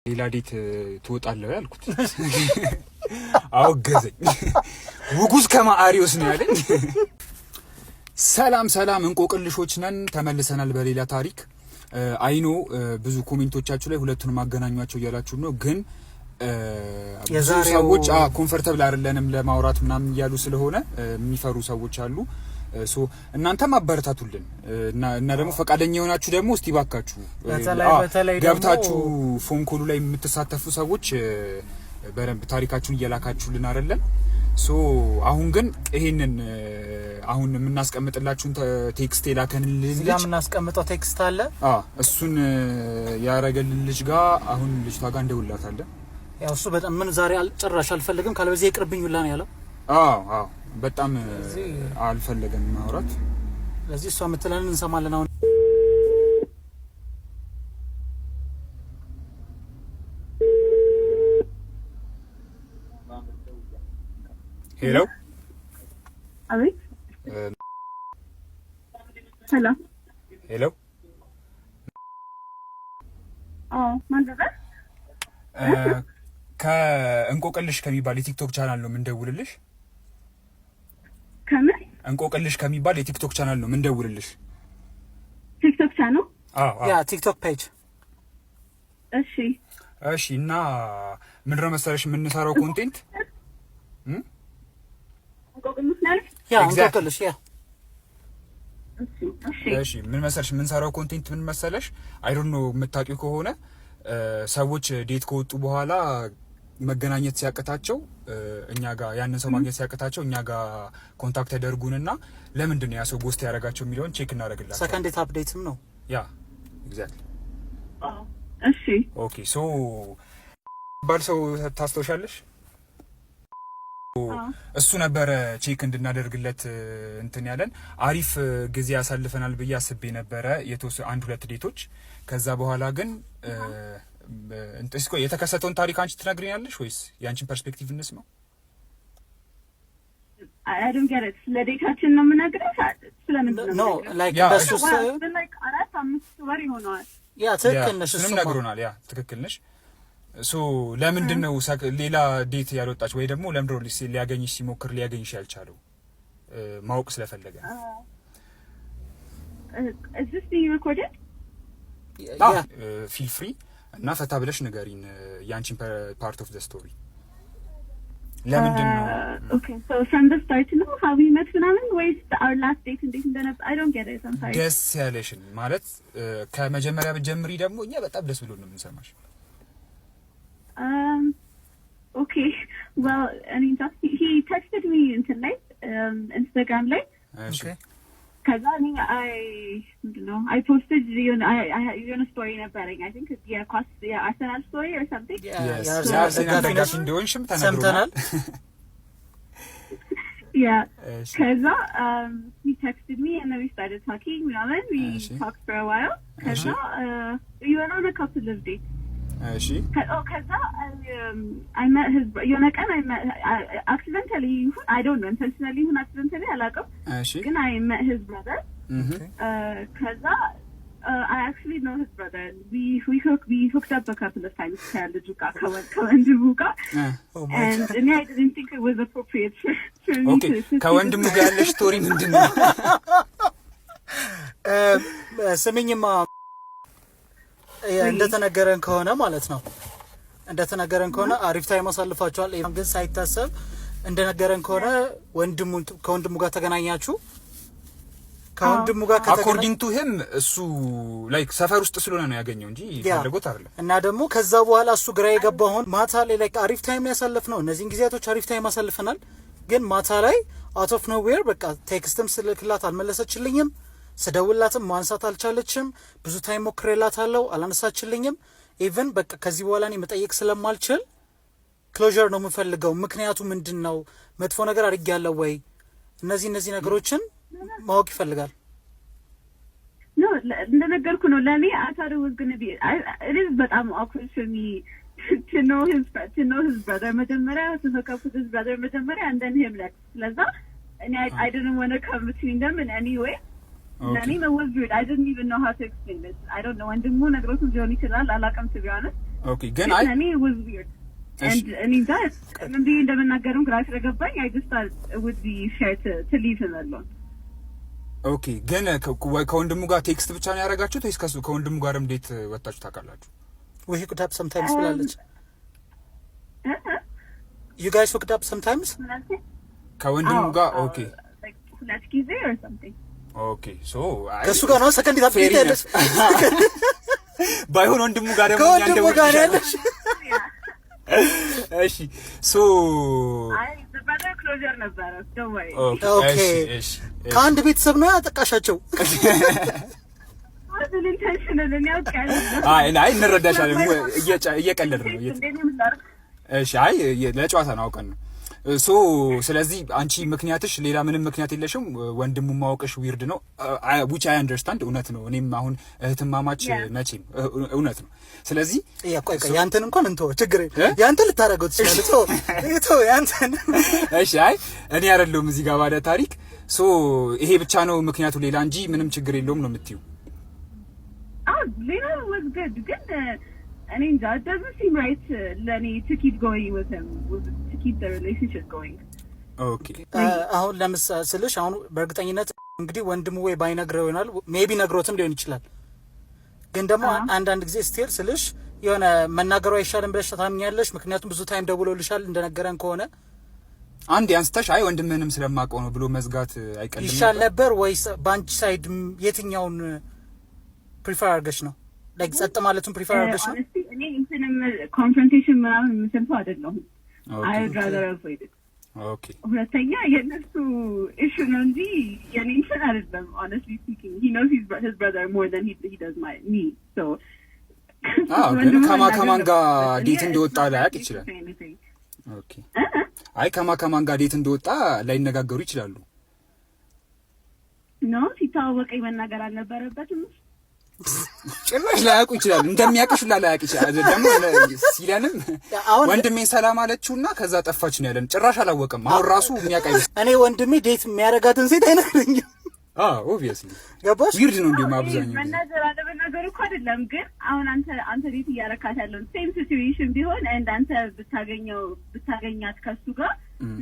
ሌላ ዴት ትወጣለህ ያልኩት አውገዘኝ ውጉዝ ከማአሪዮስ ነው ያለኝ። ሰላም እንቆቅልሾች ነን ተመልሰናል በሌላ ታሪክ። አይኖ ብዙ ኮሜንቶቻችሁ ላይ ሁለቱንም ማገናኛቸው እያላችሁ ነው፣ ግን ብዙ ሰዎች ኮምፎርታብል አይደለንም ለማውራት ምናምን እያሉ ስለሆነ የሚፈሩ ሰዎች አሉ። ሶ እናንተም አበረታቱልን እና ደግሞ ፈቃደኛ የሆናችሁ ደግሞ እስቲ ባካችሁ ገብታችሁ ፎን ኮሉ ላይ የምትሳተፉ ሰዎች በደንብ ታሪካችሁን እየላካችሁልን አይደለም። ሶ አሁን ግን ይሄንን አሁን የምናስቀምጥላችሁን ቴክስት የላከንልን ልጅ እዚያ የምናስቀምጠው ቴክስት አለ። እሱን ያረገልን ልጅ ጋር አሁን ልጅቷ ጋር እንደውላታለን። ያው እሱ በጣም ምን ዛሬ ጭራሽ አልፈልግም ካለበዚህ ይቅርብኝ ሁላ ነው ያለው። በጣም አልፈለገም ማውራት። ስለዚህ እሷ የምትለንን እንሰማለን። አሁን ሄሎ አቤት። ሰላም ሄሎ። ማን ነበር? ከእንቆቅልሽ ከሚባል የቲክቶክ ቻናል ነው የምንደውልልሽ። ከምን? እንቆቅልሽ ከሚባል የቲክቶክ ቻናል ነው የምንደውልልሽ። ቲክቶክ ቻናል? ያ ቲክቶክ ፔጅ። እሺ። እና ምንድን ነው መሰለሽ የምንሰራው ኮንቴንት እንቆቅልሽ ነው? ያ እንቆቅልሽ ያ። እሺ ምን መሰለሽ የምንሰራው ኮንቴንት ምን መሰለሽ፣ አይ ዶንት ኖ የምታውቂው ከሆነ ሰዎች ዴት ከወጡ በኋላ መገናኘት ሲያቅታቸው እኛ ጋር ያንን ሰው ማግኘት ሲያቅታቸው እኛ ጋር ኮንታክት ያደርጉንና ለምንድን ነው ያ ሰው ጎስት ያደርጋቸው የሚለውን ቼክ እናደርግላቸው። ሰከንድ ዴት አፕዴትም ነው ያ ኤግዛክትሊ። እሺ ኦኬ። ሶ ባል ሰው ታስታውሻለሽ? እሱ ነበረ ቼክ እንድናደርግለት እንትን ያለን። አሪፍ ጊዜ ያሳልፈናል ብዬ አስቤ ነበረ የተወሰኑ 1-2 ዴቶች። ከዛ በኋላ ግን እስኮ የተከሰተውን ታሪክ አንቺ ትነግሪኛለሽ ወይስ ያንቺን ፐርስፔክቲቭ እንስማው? I don't get it። ለዴታችን ነው የምነግርሽ? ስለምንድን ነው? ላይክ በሱስ ላይክ 4-5 ወር ይሆናል። ያ ትክክል ነሽ። እሱንም ነግሮናል። ያ ትክክል ነሽ። ሶ ለምንድን ነው ሌላ ዴት ያልወጣች ወይ ደግሞ ለምንድን ነው ሊያገኝሽ ሲሞክር ሊያገኝሽ ያልቻለው? ማወቅ ስለፈለገ Is this being recorded? ፊል ፍሪ እና ፈታ ብለሽ ንገሪን ያንቺን ፓርት ኦፍ ዘ ስቶሪ። ለምንድን ነው? Okay, so from the start ነው how we met ምናምን ወይስ our last date እንዴት እንደነበር? I don't get it. I'm sorry. ደስ ያለሽን ማለት ከመጀመሪያ ብትጀምሪ ደግሞ እኛ በጣም ደስ ብሎን ነው የምንሰማሽ። Okay, well, I mean, he texted me እንትን ላይ Instagram ላይ. Okay. ከዛ I posted የሆነ ስቶሪ ነበረኝ I think የአርሰናል ስቶሪ or something. የአርሰናል ደጋፊ እንደሆንሽም ተነግሮናል። Yeah. ከዛ he texted me and then we started talking. We talked for a while. ከዛ we went on a couple of dates. ከዛ I met his የሆነ ቀን accidentally I don't know intentionally accidentally አላውቅም ግን I met his brother. ከዛ I actually know his brother. We hooked up a couple of times ከልጁ ጋር ከወንድሙ ጋር and I didn't think it was appropriate for me to ከወንድሙ ጋር ያለሽ ስቶሪ ምንድን ነው? ስሚኝማ እንደተነገረን ከሆነ ማለት ነው እንደተነገረን ከሆነ አሪፍ ታይም አሳልፋችኋል። ግን ሳይታሰብ እንደነገረን ከሆነ ከወንድሙ ጋር ተገናኛችሁ። ከወንድሙ ጋር according to him እሱ ላይክ ሰፈር ውስጥ ስለሆነ ነው ያገኘው እንጂ ፈልጎት አይደለም። እና ደግሞ ከዛ በኋላ እሱ ግራ የገባውን ማታ ላይ ላይክ አሪፍ ታይም ያሳልፍነው እነዚህን ጊዜያቶች አሪፍ ታይም አሳልፈናል። ግን ማታ ላይ out of nowhere በቃ ቴክስትም ስልክላት አልመለሰችልኝም። ስደውላትም ማንሳት አልቻለችም። ብዙ ታይም ሞክሬላታለሁ አላነሳችልኝም። ኢቭን በቃ ከዚህ በኋላ እኔ መጠየቅ ስለማልችል ክሎዥር ነው የምፈልገው። ምክንያቱ ምንድነው? መጥፎ ነገር አድርጌያለሁ ወይ? እነዚህ ነገሮችን ማወቅ ይፈልጋል። ነው እንደነገርኩ ነው ለኔ I thought it was going to be it is በጣም awkward for me to know his brother መጀመሪያ his brother መጀመሪያ and then him next. ስለዛ I didn't want to come between them in any way. Nani was weird. I didn't even know how to explain this. I don't know. ወንድሙ ነግሮት ሊሆን ይችላል አላውቅም to be honest. ኦኬ ግን አይ እኔ was weird and እኔ ጋር እንዴ እንደምናገርም ግራ ስለገባኝ I just thought it would be fair to leave him alone. ኦኬ ግን ከወንድሙ ጋር ቴክስት ብቻ ነው ያደረጋችሁት ወይስ ከወንድሙ ጋርም ዴት ወጣችሁ ታውቃላችሁ? We hooked up sometimes ብላለች። You guys hooked up sometimes? ከወንድሙ ጋር ኦኬ like ሁለት ጊዜ or something. ኦኬ ሶ ከሱ ጋር ነው ሰከንድ ታፕ ያለሽ ባይሆን ወንድሙ ጋር ደግሞ ከወንድሙ ጋር ያለሽ እሺ ሶ አይ በባዶ ክሎዘር ነበር ደውይ ኦኬ እሺ ከአንድ ቤተሰብ ነው ያጠቃሻቸው አሁን ኢንቴንሽናል ነው ያውቃል አይ እንረዳሻለን እየቀለድ ነው እሺ አይ ለጨዋታ ነው አውቀን ነው ሶ ስለዚህ አንቺ ምክንያትሽ ሌላ ምንም ምክንያት የለሽም ወንድሙ ማወቅሽ ዊርድ ነው which I understand እውነት ነው እኔም አሁን እህትማማች መቼም እውነት ነው ስለዚህ ቆይ ያንተን እንኳን እንተው ችግር ያንተን ልታረጋው ትችላለህ ቶ ያንተን እሺ አይ እኔ አይደለም እዚህ ጋር ባለ ታሪክ ሶ ይሄ ብቻ ነው ምክንያቱ ሌላ እንጂ ምንም ችግር የለውም ነው የምትዩ ሌላ was good I mean, that doesn't seem right, Lenny, to keep going with him, to keep the relationship going. Okay. አሁን ለምሳሌሽ አሁን በእርግጠኝነት እንግዲህ ወንድሙ ወይ ባይነግረው ይሆናል ሜቢ ነግሮትም ሊሆን ይችላል ግን ደግሞ አንዳንድ ጊዜ ስቴል ስልሽ የሆነ መናገሩ አይሻልም ብለሽ ታምኛለሽ ምክንያቱም ብዙ ታይም ደውሎልሻል እንደነገረን ከሆነ አንድ ያንስተሽ አይ ወንድምህንም ስለማቀው ነው ብሎ መዝጋት አይቀልም ይሻል ነበር ወይስ ባንቺ ሳይድ የትኛውን ፕሪፈር አድርገሽ ነው like ጸጥ ማለቱን ፕሪፈር አድርገሽ ነው እኔ እንትንም ኮንፍሮንቴሽን ምናምን የምሰልፈው አይደለም I would rather avoid it okay ሁለተኛ የነሱ ኢሹ ነው እንጂ የኔ እንትን አይደለም honestly speaking he knows his brother more than he does me so ግን ከማን ጋር ዴት እንደወጣ ላያቅ ይችላል ኦኬ አይ ከማን ጋር ዴት እንደወጣ ላይነጋገሩ ይችላሉ ነው ሲታወቀኝ መናገር አልነበረበትም ጭራሽ ላያቁ ይችላል እንደሚያቅሽ ላያቅ ይችላል ደግሞ ሲለንም ወንድሜን ሰላም አለችውና ከዛ ጠፋች ነው ያለን ጭራሽ አላወቀም አሁን ራሱ የሚያቀይ እኔ ወንድሜ ዴት የሚያረጋትን ሴት አይነግረኝም ኦብቪየስሊ ገባሽ ዊርድ ነው እንዴ ማብዛኛው መናገር እኮ አይደለም ግን አሁን አንተ ዴት እያረካት ያለው ሴም ሲቹዌሽን ቢሆን አንተ ብታገኛት ከሱ ጋር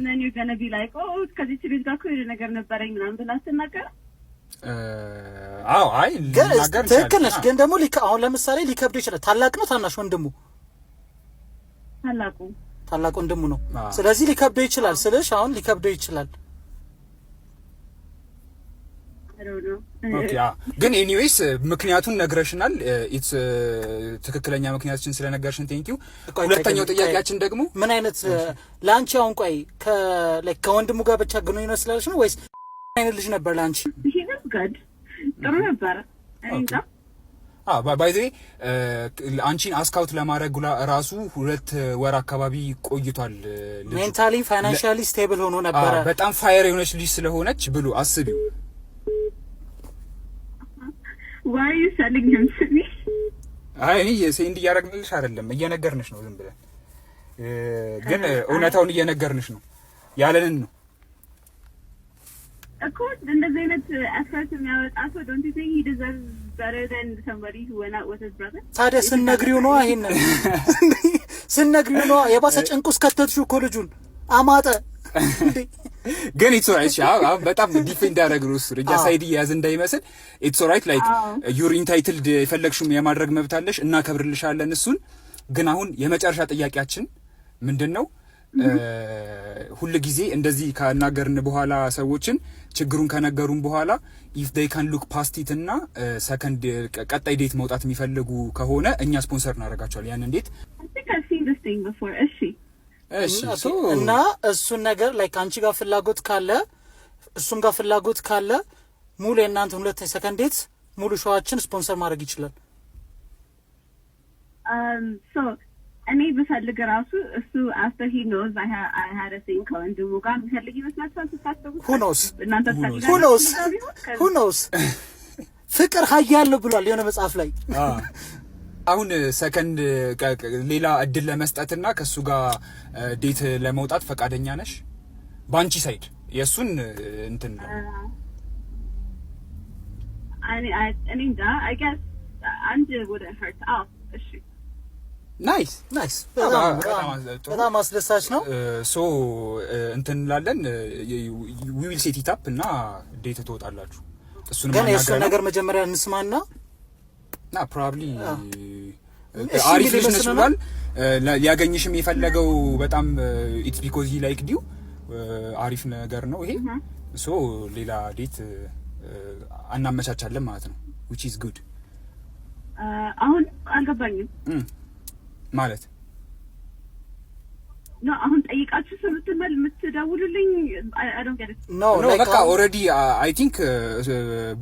then you're going to be like ከዚህ ልጅ ጋር እኮ ነገር ነበረኝ ምናምን ብላ አትናገር አይ ነገር ትክክል ነሽ ግን ደግሞ አሁን ለምሳሌ ሊከብድ ይችላል ታላቅ ነው ታናሽ ወንድሙ ታላቅ ወንድሙ ነው ስለዚህ ሊከብድ ይችላል ስለሽ አሁን ሊከብድ ይችላል ኦኬ ግን ኤኒዌይስ ምክንያቱን ነግረሽናል ኢትስ ትክክለኛ ምክንያታችን ስለነገርሽን ቴንክ ዩ ሁለተኛው ጥያቄያችን ደግሞ ምን አይነት ላንቺ አሁን ቆይ ከወንድሙ ጋር ብቻ ግንኙነት ስላለሽ ነው ወይስ አይነት ልጅ ነበር ላንቺ good ጥሩ ነበር እንዴ ባይ ዘ አንቺን አስካውት ለማድረግ ራሱ 2 ወር አካባቢ ቆይቷል ሜንታሊ ፋይናንሻሊ ስቴብል ሆኖ ነበር በጣም ፋየር የሆነች ልጅ ስለሆነች ብሎ አስቢው why are you selling him to me አይ ሴንድ እያደረግንልሽ አይደለም እየነገርንሽ ነው ዝም ብለን ግን እውነታውን እየነገርንሽ ነው ያለንን ነው እኮ እንደዚህ አይነት effort የሚያወጣ ሰው don't you think he deserves better than somebody who went out with his brother ታዲያ ስንነግሪው ነው ይሄንን ስንነግሪው ነው የባሰ ጭንቁስ ከተትሽው እኮ ልጁን አማጠ ግን ኢትስ ኦራይት በጣም ዲፌንድ ያደረግሩ እሱ ረጃ ሳይድ ያዝ እንዳይመስል ኢትስ ኦራይት ላይክ ዩር ኢንታይትልድ የፈለግሽም የማድረግ መብት አለሽ እና ከብርልሻለን እሱን ግን አሁን የመጨረሻ ጥያቄያችን ምንድነው ሁሉ ጊዜ እንደዚህ ካናገርን በኋላ ሰዎችን ችግሩን ከነገሩን በኋላ if they can look past it እና ሰከንድ ቀጣይ ዴት መውጣት የሚፈልጉ ከሆነ እኛ ስፖንሰር እናደርጋቸዋለን ያን እንዴት እሺ እና እሱን ነገር ላይክ አንቺ ጋር ፍላጎት ካለ እሱም ጋር ፍላጎት ካለ ሙሉ የእናንተ ሁለት ሰከንድ ዴት ሙሉ ሾዋችን ስፖንሰር ማድረግ ይችላል so እኔ በፈልግ ራሱ እሱ after he knows I had a thing ከወንድሙ ጋር በፈልግ ይመስላችኋል ተሳስተው who knows ፍቅር ኃያል ነው ብሏል የሆነ መጽሐፍ ላይ አሁን ሰከንድ ሌላ እድል ለመስጠትና ከሱ ጋር ዴት ለመውጣት ፈቃደኛ ነሽ ባንቺ ሳይድ የሱን እንትን ነው I guess አንድ would hurt እሺ ናይስ በጣም አስደሳች ነው። ሶ እንትን እንላለን ዊ ዊል ሴት ኢት አፕ እና ዴት ትወጣላችሁ። እሱን ግን የእሱ ነገር መጀመሪያ እንስማና ፕሮባብሊ አሪፍ ልጅ ነች ብሏል። ሊያገኝሽም የፈለገው በጣም ኢትስ ቢኮዝ ሂ ላይክ ዲው አሪፍ ነገር ነው ይሄ። ሶ ሌላ ዴት አናመቻቻለን ማለት ነው which is good። አሁን አልገባኝም ማለት ነው። አሁን ጠይቃችሁ ስምትመል የምትደውሉልኝ I don't get it። no በቃ already I think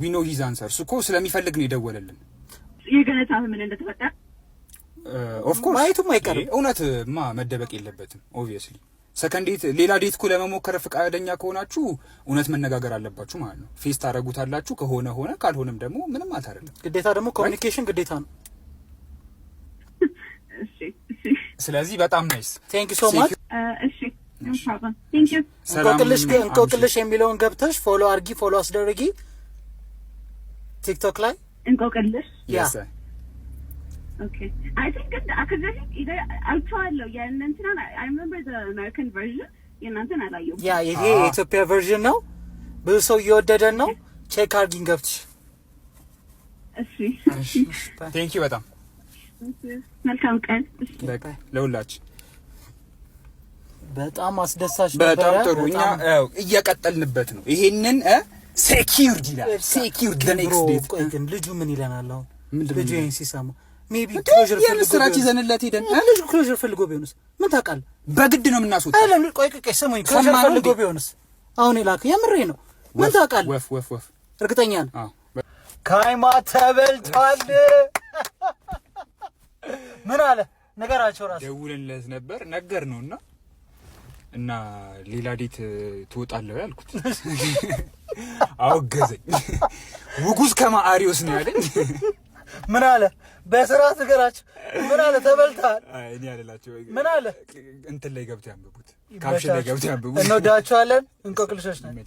we know his answer። እኮ ስለሚፈልግ ነው የደወለልን። የገነታ ምን እንደተፈጠረ ኦፍ ኮርስ ማየቱም አይቀርም። እውነትማ መደበቅ የለበትም ኦብቪየስሊ። ሰከንድ ዴት ሌላ ዴት እኮ ለመሞከር ፈቃደኛ ከሆናችሁ እውነት መነጋገር አለባችሁ ማለት ነው። ፌስ ታረጉታላችሁ ከሆነ ሆነ ካልሆነም ደግሞ ምንም አታረለም። ግዴታ ደግሞ ኮሚኒኬሽን ግዴታ ነው። ስለዚህ በጣም ናይስ ቴንክ ዩ ሶ ማች። እሺ ኖ ፕሮብለም ቴንክ ዩ። እንቆቅልሽ የሚለውን ገብተሽ ፎሎ አርጊ፣ ፎሎ አስደርጊ ቲክቶክ ላይ እንቆቅልሽ ያ Okay. I think because I tried የእንትናን I remember the American version የእናንተን አላየሁም። ያ ይሄ የኢትዮጵያ ቨርዥን ነው። ብዙ ሰው እየወደደን ነው። ቼክ አርጊን ገብተሽ። እሺ ቴንክ ዩ በጣም መልካም ቀን ለሁላችሁ። በጣም አስደሳች ነበር። በጣም ጥሩ። እኛ እየቀጠልንበት ነው። ይሄንን ሴኪዩርድ ይላል። ሴኪዩርድ the next date። ቆይ ግን ልጁ ምን ይለናል አሁን? ልጁ ይሄን ሲሰማ ሜቢ ክሎዥር ፈልጎ ይዘንለት ሄደን ልጁ ክሎዥር ፈልጎ ቢሆንስ ምን ታውቃለህ? በግድ ነው የምናስወጣው። አይደለም ቆይ ስሙኝ፣ ክሎዥር ፈልጎ ቢሆንስ? አሁን ይላክ የምሬ ነው። ምን ታውቃለህ? ወፍ እርግጠኛ ነኝ። ካይማ ተበልቷል። ምን አለ ነገራቸው? ራስ ደውለንለት ነበር ነገር ነውና እና ሌላ ዴት ትወጣለህ ያልኩት አወገዘኝ። ውጉዝ ከማአሪዮስ ነው ያለኝ። ምን አለ? በስርዓት ነገራቸው። ምን አለ? ተበልተሃል። እኔ አለላቸው። ምን አለ? እንትን ላይ ገብተህ ያንብቡት፣ ካፕሽን ላይ ገብተህ ያንብቡት። እንወዳቸዋለን። እንቆቅልሾች ነን።